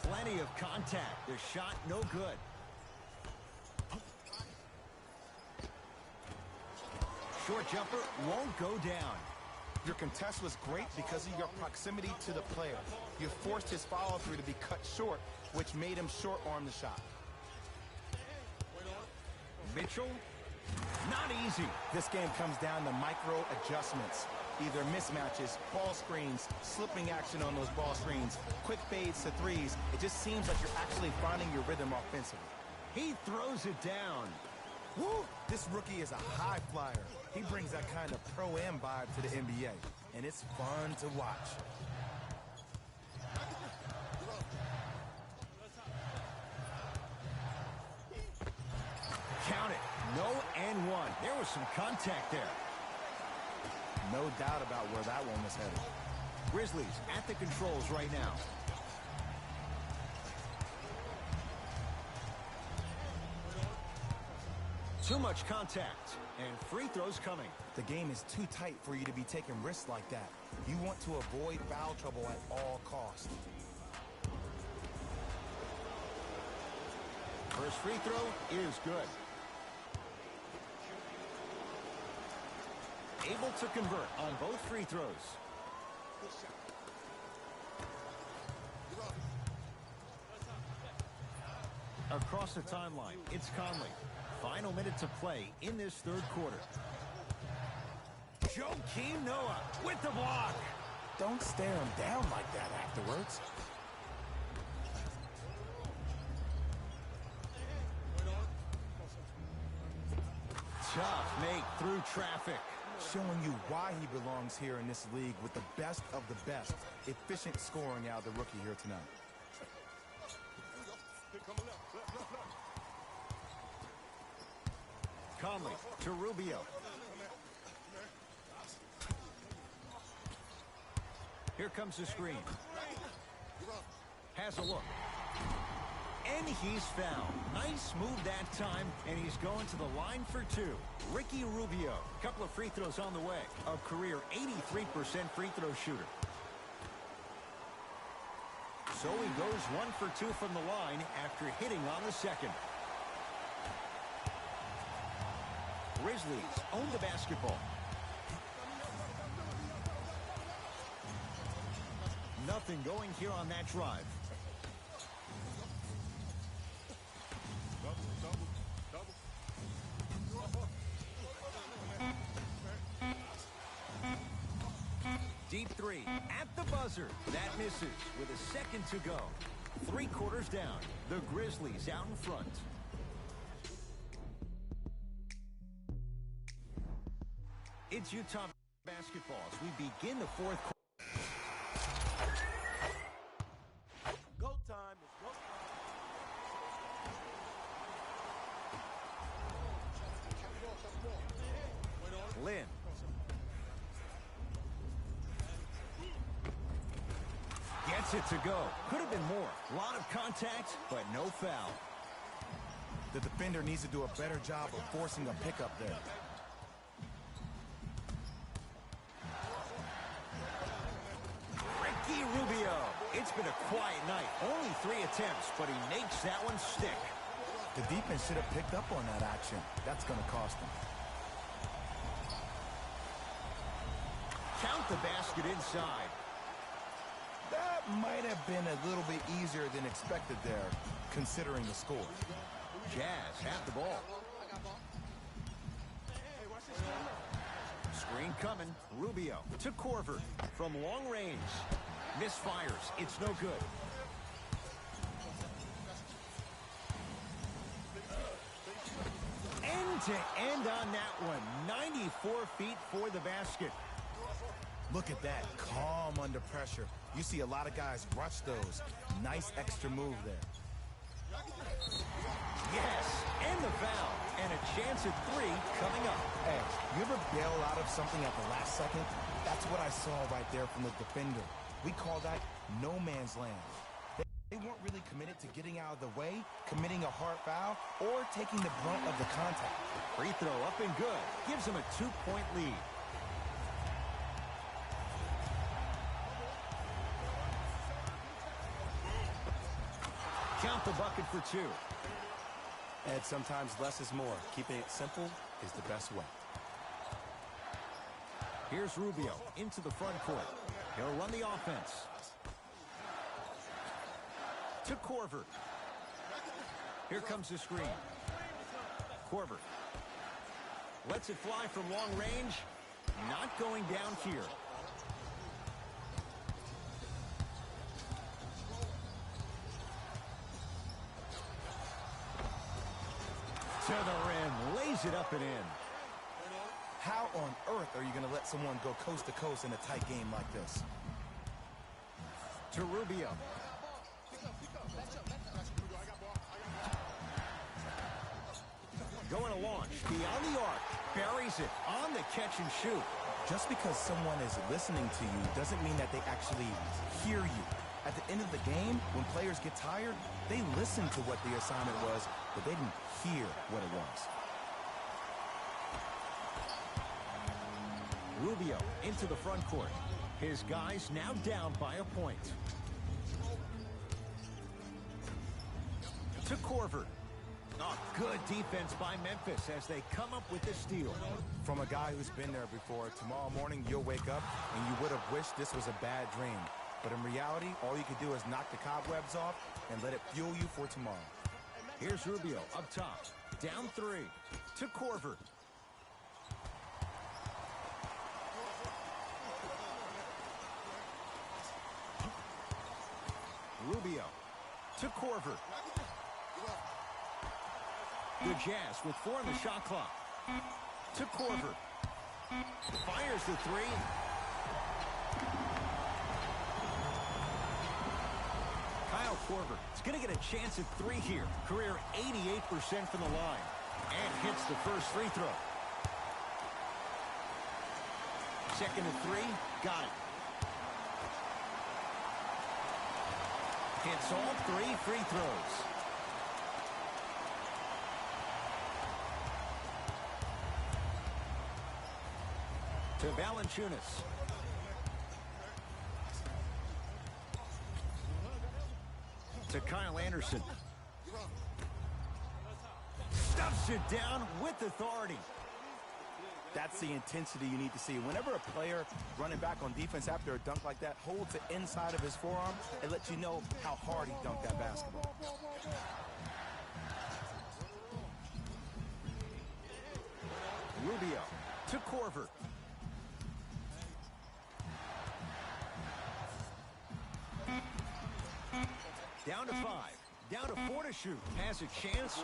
S1: Plenty of contact. The shot no good. Short jumper won't go down.
S3: Your contest was great because of your proximity to the player. You forced his follow-through to be cut short, which made him short-arm the shot.
S1: Mitchell, not easy.
S3: This game comes down to micro adjustments. Either mismatches, ball screens, slipping action on those ball screens, quick fades to threes. It just seems like you're actually finding your rhythm offensively.
S1: He throws it down.
S3: Woo! This rookie is a high flyer. He brings that kind of pro-am vibe to the NBA, and it's fun to watch.
S1: Count it. No and 1. There was some contact there.
S3: No doubt about where that one was headed.
S1: Grizzlies at the controls right now. Too much contact, and free throws coming.
S3: The game is too tight for you to be taking risks like that. You want to avoid foul trouble at all costs.
S1: First free throw is good. Able to convert on both free throws. Across the timeline, it's Conley. Final minute to play in this third quarter. Joakim Noah with the block.
S3: Don't stare him down like that afterwards.
S1: Tough make through traffic.
S3: Showing you why he belongs here in this league with the best of the best. Efficient scoring out of the rookie here tonight.
S1: Conley to Rubio. Here comes the screen. Has a look. And he's fouled. Nice move that time, and he's going to the line for two. Ricky Rubio. Couple of free throws on the way. A career 83% free throw shooter. So he goes 1 for 2 from the line after hitting on the second. Grizzlies own the basketball. Nothing going here on that drive. Deep three at the buzzer. That misses with a second to go. 3 quarters down. The Grizzlies out in front. It's Utah basketball as we begin the fourth quarter.
S2: Go time. It's go time.
S1: Lynn. Gets it to go. Could have been more. A lot of contact, but no foul.
S3: The defender needs to do a better job of forcing a pickup there.
S1: Ricky Rubio. It's been a quiet night. Only 3 attempts, but he makes that one stick.
S3: The defense should have picked up on that action. That's going to cost them.
S1: Count the basket inside.
S3: That might have been a little bit easier than expected there, considering the score.
S1: Jazz have the ball. Screen coming. Rubio to Korver from long range. Misfires. It's no good. End to end on that one. 94 feet for the basket.
S3: Look at that. Calm under pressure. You see a lot of guys rush those. Nice extra move there.
S1: Yes, and the foul. And a chance at 3 coming up.
S3: Hey, you ever bail out of something at the last second? That's what I saw right there from the defender. We call that no man's land. They weren't really committed to getting out of the way, committing a hard foul, or taking the brunt of the contact.
S1: Free throw up and good. Gives them a 2-point lead. Count the bucket for 2.
S3: And sometimes less is more. Keeping it simple is the best way.
S1: Here's Rubio into the front court. He'll run the offense. To Korver. Here comes the screen. Korver lets it fly from long range. Not going down here. To the rim, lays it up and in.
S3: How on earth are you going to let someone go coast to coast in a tight game like this?
S1: To Rubio. Going to launch beyond the arc. Buries it on the catch and shoot.
S2: Just because someone is listening to you doesn't mean that they actually hear you. At the end of the game, when players get tired, they listen to what the assignment was, but they didn't hear what it was.
S1: Rubio into the front court. His guys now down by a point. To Korver. Oh, good defense by Memphis as they come up with the steal.
S2: From a guy who's been there before, tomorrow morning you'll wake up and you would have wished this was a bad dream. But in reality, all you can do is knock the cobwebs off and let it fuel you for tomorrow.
S1: Here's Rubio up top. Down 3. To Korver. Rubio to Korver. The Jazz with 4 on the shot clock. To Korver. Fires the 3. Kyle Korver is going to get a chance at 3 here. Career 88% from the line. And hits the first free throw. Second and 3. Got it. Hits all 3 free throws. To Valanciunas. To Kyle Anderson. Stuffs it down with authority.
S2: That's the intensity you need to see. Whenever a player running back on defense after a dunk like that holds it inside of his forearm, it lets you know how hard he dunked that basketball.
S1: Rubio to Korver. Down to 5. Down to 4 to shoot. Has a chance.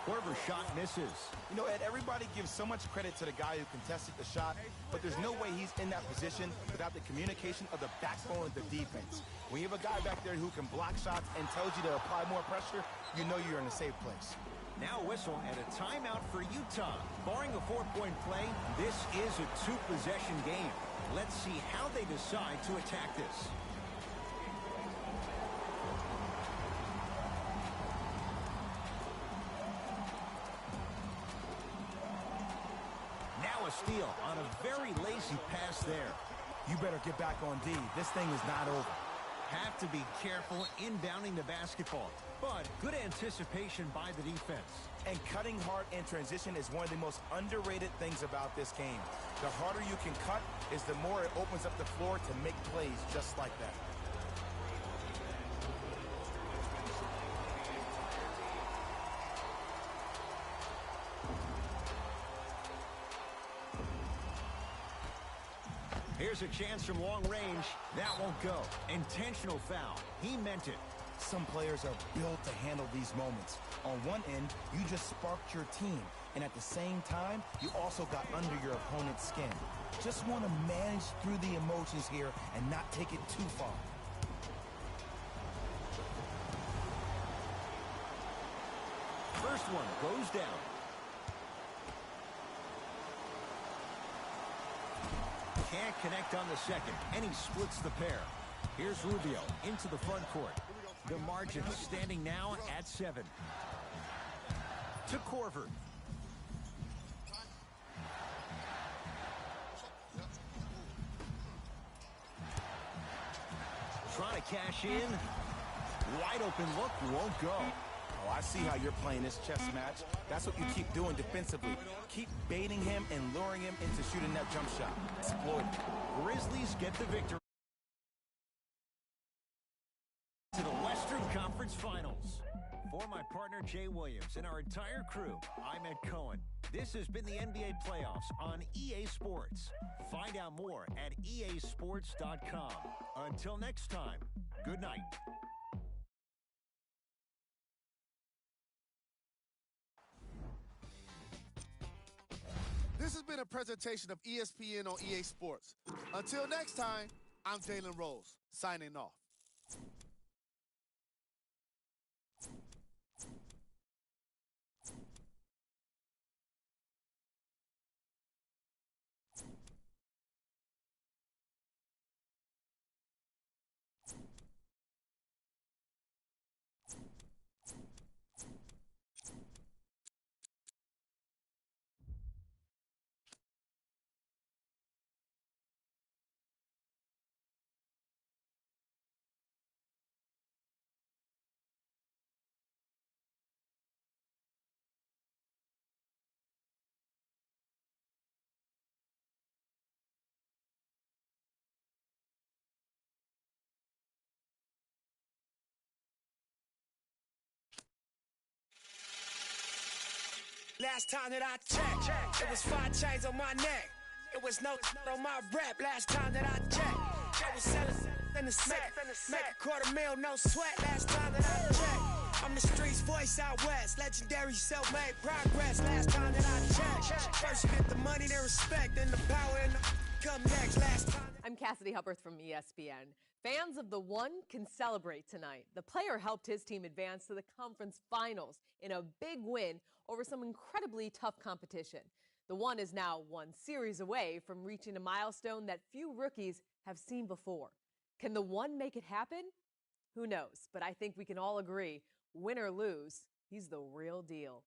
S1: Korver's shot misses.
S2: You know, Ed, everybody gives so much credit to the guy who contested the shot, but there's no way he's in that position without the communication of the backbone of the defense. When you have a guy back there who can block shots and tells you to apply more pressure, you know you're in a safe place.
S1: Now whistle and a timeout for Utah. Barring a 4-point play, this is a 2-possession game. Let's see how they decide to attack this. Now a steal on a very lazy pass there.
S2: You better get back on D. This thing is not over.
S1: Have to be careful inbounding the basketball, but good anticipation by the defense.
S2: And cutting hard in transition is one of the most underrated things about this game. The harder you can cut is the more it opens up the floor to make plays just like that.
S1: Here's a chance from long range. That won't go. Intentional foul. He meant it.
S2: Some players are built to handle these moments. On one end, you just sparked your team. And at the same time, you also got under your opponent's skin. Just want to manage through the emotions here and not take it too far.
S1: First one goes down. Can't connect on the second, and he splits the pair. Here's Rubio into the front court. The margin standing now at 7. To Korver. Trying to cash in. Wide open look, won't go.
S2: Oh, I see how you're playing this chess match. That's what you keep doing defensively. Keep baiting him and luring him into shooting that jump shot. Exploit it.
S1: Grizzlies get the victory. To the Western Conference Finals. For my partner Jay Williams and our entire crew, I'm Ed Cohen. This has been the NBA playoffs on EA Sports. Find out more at easports.com. Until next time, good night.
S4: This has been a presentation of ESPN on EA Sports. Until next time, I'm Jalen Rose, signing off.
S10: Last time that I checked, it was 5 chains on my neck. It was no on my rep. Last time that I checked, I was selling in the set. Make a $250,000, no sweat. Last time that I checked, I'm the streets voice out west. Legendary self-made progress. Last time that I checked, first you get the money, then respect, then the power, and the come next. Last time.
S11: I'm Cassidy Hupperth from ESPN. Fans of the One can celebrate tonight. The player helped his team advance to the conference finals in a big win over some incredibly tough competition. The One is now one series away from reaching a milestone that few rookies have seen before. Can the One make it happen? Who knows? But I think we can all agree, win or lose, he's the real deal.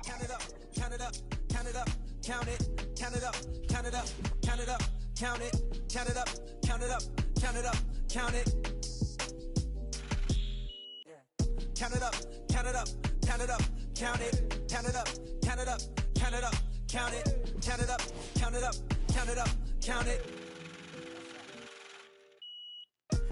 S12: Count it up, count it up, count it up, count it, count it up, count it up, count it up, count it, count it up, count it up, count it up, count it. Count it up, count it up, count it up, count it, count it up, count it up, count it up, count it, count it up, count it up, count it up, count it.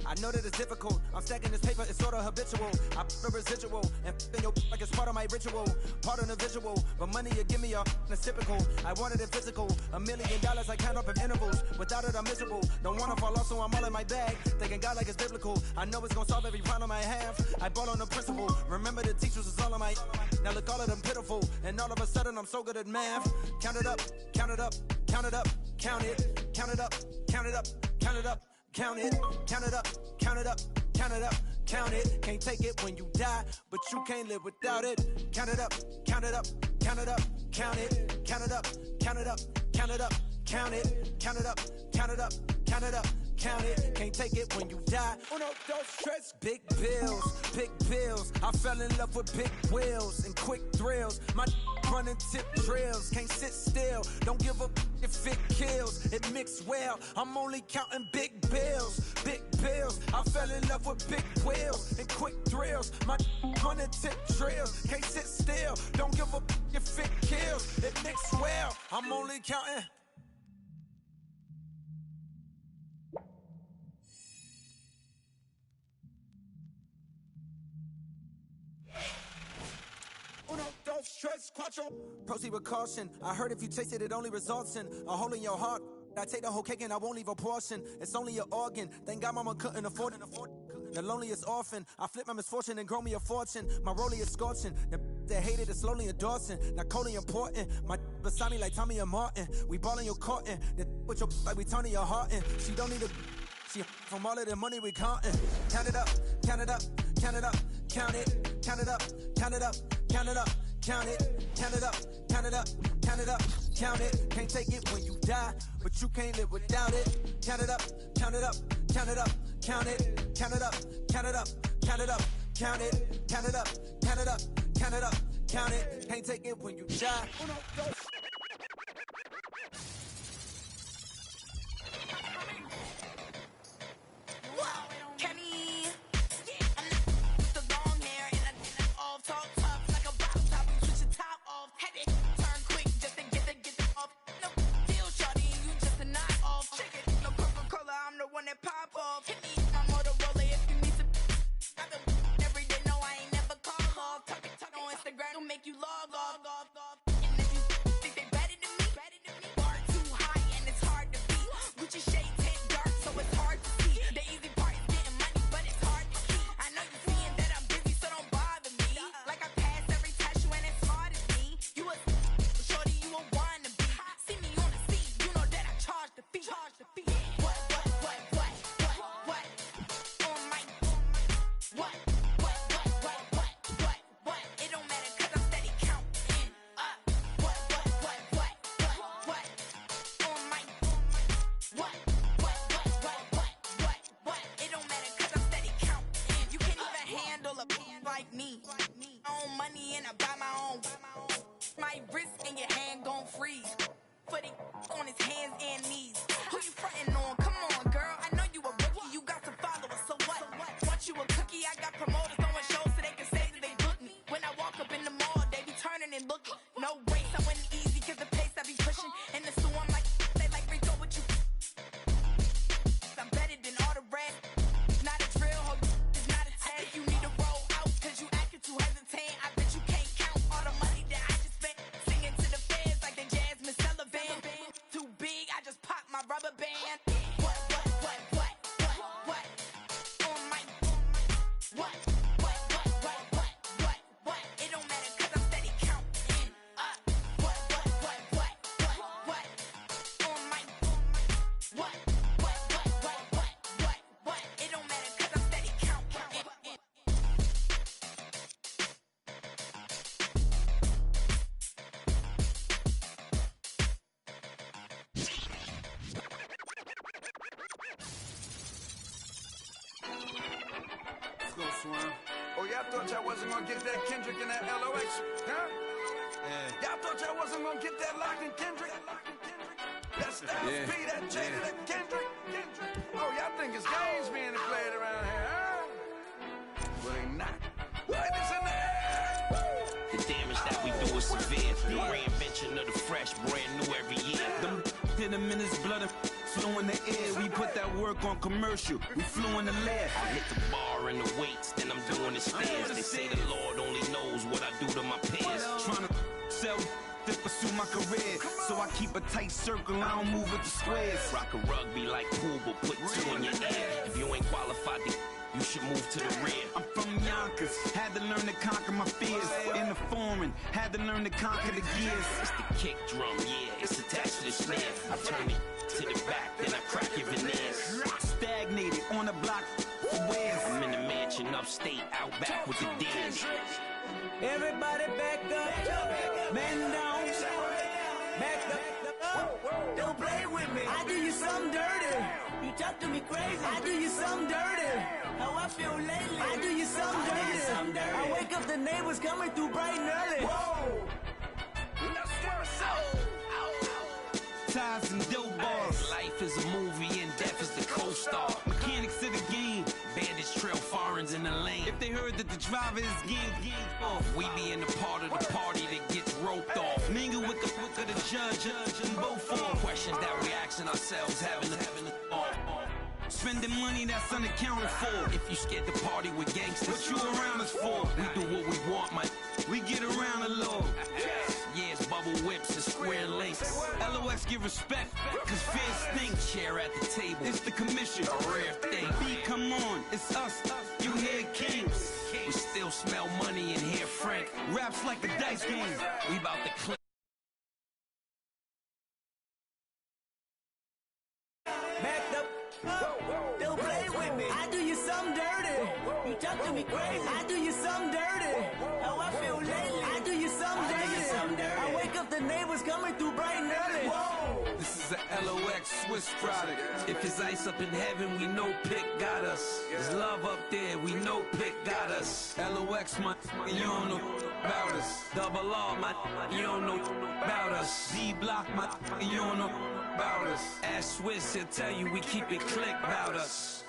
S12: I know that it's difficult. I'm stacking this paper, it's sort of habitual. I put a residual and in your like it's part of my ritual, part of the visual. But money you give me it's typical. I wanted it physical. $1 million I count up in intervals. Without it I'm miserable. Don't wanna fall off, so I'm all in my bag. Thinking God like it's biblical. I know it's gonna solve every problem I have. I bought on the principle. Remember the teachers was all of my. Now look all of them pitiful. And all of a sudden I'm so good at math. Count it up, count it up, count it up, count it, count it up, count it up, count it up. Count it, count it up, count it up, count it up, count it. Can't take it when you die, but you can't live without it. Count it up, count it up, count it up, count it, count it up, count it up, count it up, count it, count it up, count it up, count it up, count it. Can't take it when you die. Uno, dos, tres. Big bills. I fell in love with big wheels and quick thrills. My running tip drills, can't sit still. Don't give up if it kills. It mixed well. I'm only counting big bills. I fell in love with big wheels and quick thrills. My running tip drills, can't sit still. Don't give up if it kills. It mixed well. I'm only counting. Proceed with caution. I heard if you taste it, it only results in a hole in your heart. I take the whole cake and I won't leave a portion. It's only an organ. Thank God mama couldn't afford it. The loneliest orphan. I flip my misfortune and grow me a fortune. My rollie is scorching. The hated is slowly endorsing. Not coldly important. My beside me like Tommy and Martin. We ballin' your courtin'. The with your like we turning your heart in. She don't need a. She from all of the money we countin'. Count it up, count it up, count it up, count it, count it up, count it up, count it up. Count it, count it up, count it up, count it up, count it. Can't take it when you die, but you can't live without it. Count it up, count it up, count it up, count it, count it up, count it up, count it up, count it, count it up, count it up, count it up, count it. Can't take it when you die.
S13: Pop off, hit me, I'm Motorola if you need to. I've been every day, no, I ain't never call off. Talk on Instagram, will make you log off. And if you think they better than me, bar too high and it's hard to beat. Gucci shades hit dark, so it's hard to see. The easy part is getting money, but it's hard to keep. I know you seeing that I'm busy, so don't bother me. Like I passed every test, you ain't as smart as me. You a shorty, you a wannabe. See me on the scene, you know that I charge the fee. What? It don't matter 'cause I'm steady counting up. What? On my what? It don't matter 'cause I'm steady counting. You can't even handle a like me. I own money and I buy my own. My wrist and your hand gon' freeze. Put it on his hands and knees. Who you frontin' on? Come on, girl. I know you a rookie. You got some followers. So what? Want you a cookie? I got promoters throwing shows so they can say that they book me. When I walk up in the mall, they be turning and looking. No race, I went easy 'cause the pace I be pushing. And the store, I'm like, they like Rico, what you? I'm better than all the rest. Not a drill, ho,
S14: Let's go, Swan. Oh, y'all thought y'all wasn't gonna get that Kendrick and that LOX, huh? Yeah. Y'all thought y'all wasn't gonna get that Lock and Kendrick? That Styles P, that Jada, that Kendrick. Oh, y'all think it's games being played around here, huh? Well, they not. Right, this in there.
S15: The damage that we do is severe. The reinvention of the fresh, brand new every year.
S14: Them hit them in his blood and flew in the air. We put that work on commercial. We flew in the lab.
S15: I hit the bar and the weights, then I'm doing the stairs. They say the Lord only knows what I do to my peers.
S14: Trying to sell to pursue my career, so I keep a tight circle. I don't move with the squares.
S15: Rock a rugby like pool, but put two in your ear. If you ain't qualified, you should move to the rear.
S14: I'm from Yonkers, had to learn to conquer my fears. In the foreign, had to learn to conquer the gears.
S15: It's the kick drum, yeah, it's attached to the snare. I turn it to the back, then I crack your veneers.
S14: Stagnated on the block for wears.
S15: I'm in the mansion upstate, out back with the D's.
S12: Everybody back up, man down, back up. Don't play with me. I do you something dirty. You talk to me crazy. I do you something dirty. How I feel lately. I do you something dirty. I wake up the neighbors coming through bright and early. Whoa.
S14: Ties and dope bars.
S15: Life is a movie and death is the co-star.
S14: Mechanics of the game.
S15: Bandits trail foreigns in the lane.
S14: If they heard that the driver is gang off,
S15: we be in the part of the party that gets roped off.
S14: Mingle with the judge and both form.
S15: Questions that we asking ourselves, having the
S14: spending money that's unaccounted for.
S15: If you scared to party with gangsters,
S14: what you around us for?
S15: We do what we want, man.
S14: We get around a little.
S15: Yeah, it's bubble whips and square links.
S14: LOX give respect, cause fear stink.
S15: Chair at the table,
S14: it's the commission.
S15: A rare thing.
S14: B, come on, it's us. You hear kings.
S15: We still smell money and hear Frank.
S14: Raps like a dice game.
S15: We about to click.
S12: Backed up. Don't play with me. I do you something dirty. You talk to me crazy. I do you something dirty. How I feel lately. I do you something dirty. I wake up the neighbors coming through bright and early. Whoa.
S14: This is a LOX Swiss product.
S15: If it's ice up in heaven, we know Pick got us. There's love up there, we know Pick got us.
S14: LOX, my you don't know about us.
S15: Double R, my you don't know about us.
S14: D-Block, my you don't know about us.
S15: Ask Swiss, he'll tell you we keep it click about us.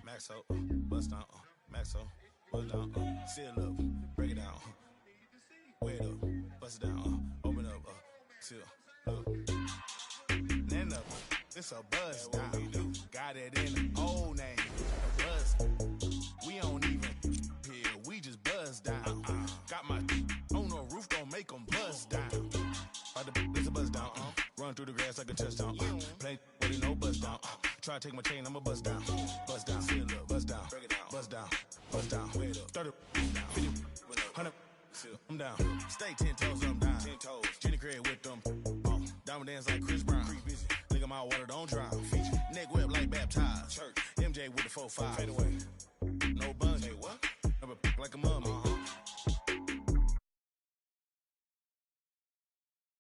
S3: Maxo, bust down, Maxo, bust down, seal up, break it down, weigh it up, bust it down, open up, seal up, then up, it's a buzz down, got it in the old name, buzz, we don't even peel, we just buzz down, got my on the roof, don't make them buzz down, it's a buzz down, run through the grass like a touchdown, play with it, no buzz down, try to take my chain, I'ma buzz down, seal up, buzz down, buzz down, buzz down, 30, 50, 100, I'm down, stay 10 toes, I'm down, 10 toes, Jenny Craig with them, diamond dance like Chris Brown, nigga my water don't drown, neck whip like baptized, church, MJ with the 4-5, fade away, no buns, what? Like a mum.